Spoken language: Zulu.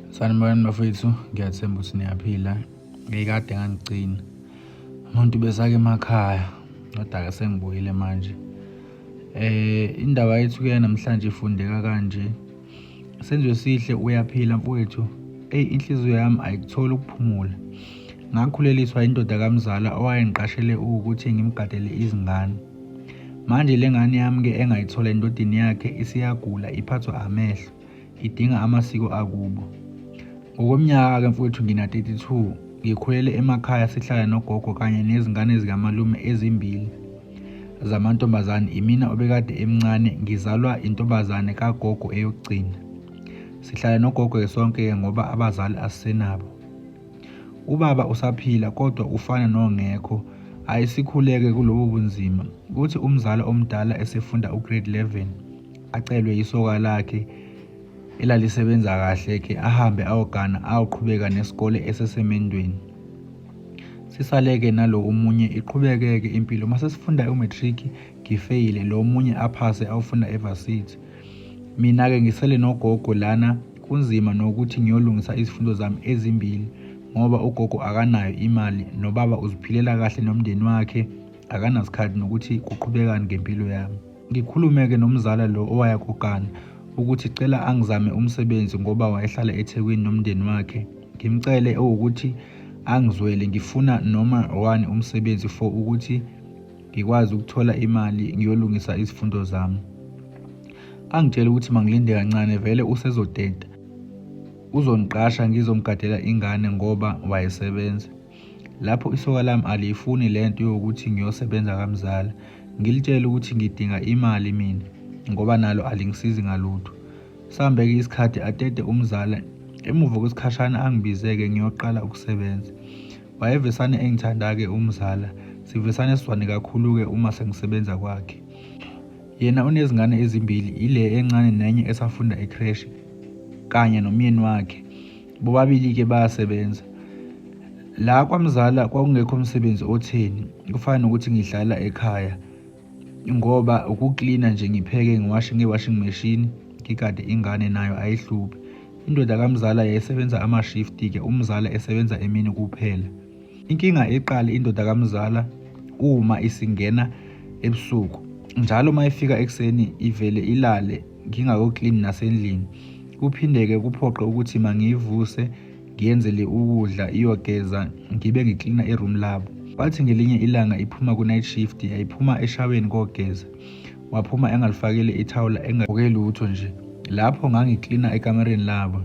Sanibonani bafethu, ngiyathemba ukuthi niyaphila. Ngikade ngangigcina umuntu besake emakhaya, kodwa-ke sengibuyile manje. Indaba yethu-ke namhlanje ifundeka kanje. Senzo sihle uyaphila mfowethu. Inhliziyo yami ayikutholi ukuphumula. Ngakhuleliswa indoda kamzala owayengiqashele ukuthi ngimgadele izingane. Manje le ngane yami-ke engayithola endodeni yakhe isiyagula, iphathwa amehlo, idinga amasiko akubo. Ngokweminyaka-ke mfowethu ngina-32, ngikhulele emakhaya sihlala nogogo kanye nezingane zikamalume ezimbili zamantombazane. Imina obekade emncane, ngizalwa intombazane kagogo eyokugcina. Sihlala nogogo sonke-ke ngoba abazali asisenabo. Ubaba usaphila kodwa ufana nongekho. Ayisikhuleke kulobu bunzima. Kuthi umzala omdala esefunda ugrade 11 acelwe isoka lakhe elalisebenza kahle-ke ahambe ayogana ayoqhubeka nesikole esesemendweni. Sisale-ke nalo omunye iqhubeke-ke impilo. Mase sifunda umatric ngifeyile, lo omunye aphase awufunda eVarsity. Mina-ke ngisele nogogo lana, kunzima nokuthi ngiyolungisa izifundo zami ezimbili ngoba ugogo akanayo imali, nobaba uziphilela kahle nomndeni wakhe, akanasikhathi nokuthi kuqhubekani ngempilo yami. Ngikhulume-ke nomzala lo owaya kogana ukuthi cela angizame umsebenzi ngoba wayehlala eThekwini nomndeni wakhe. Ngimcele ukuthi angizwele, ngifuna noma one umsebenzi for ukuthi ngikwazi ukuthola imali ngiyolungisa izifundo zami. Angitshela ukuthi mangilinde kancane vele usezoteta, uzongiqasha ngizomgadela ingane ngoba wayesebenza. Lapho isoka lami aliyifuni lento yokuthi ngiyosebenza kamzala. Ngilitshele ukuthi ngidinga imali mina ngoba nalo alingisizi ngalutho. Sambe-ke isikhathi atete umzala. Emuva kwesikhashana angibizeke ngiyoqala ukusebenza. Wayevesane engithanda-ke umzala, sivesane sizwane kakhulu-ke uma sengisebenza kwakhe. Yena unezingane ezimbili, ile encane nenye esafunda ekreshi kanye nomyeni wakhe. Bobabili-ke bayasebenza. La kwamzala kwakungekho umsebenzi otheni, kufana nokuthi ngihlala ekhaya ngoba ukuklina nje, ngipheke, ngiwashe nge-washing machine, ngigade ingane nayo ayihluphi. Indoda kamzala yayisebenza ama-shift-ke, umzala esebenza emini kuphela. Inkinga eqale indoda kamzala uma isingena ebusuku. Njalo uma ifika ekuseni ivele ilale ngingakoklini nasendlini. Kuphinde-ke kuphoqe ukuthi mangiyivuse ngiyenzele ukudla, iyogeza, ngibe ngiklina iroom labo. Bathi ngelinye ilanga iphuma ku-night shift, yayiphuma eshaweni kogeza, waphuma engalifakile ithawula, engagqoke lutho nje. Lapho ngangiklina ekamereni labo.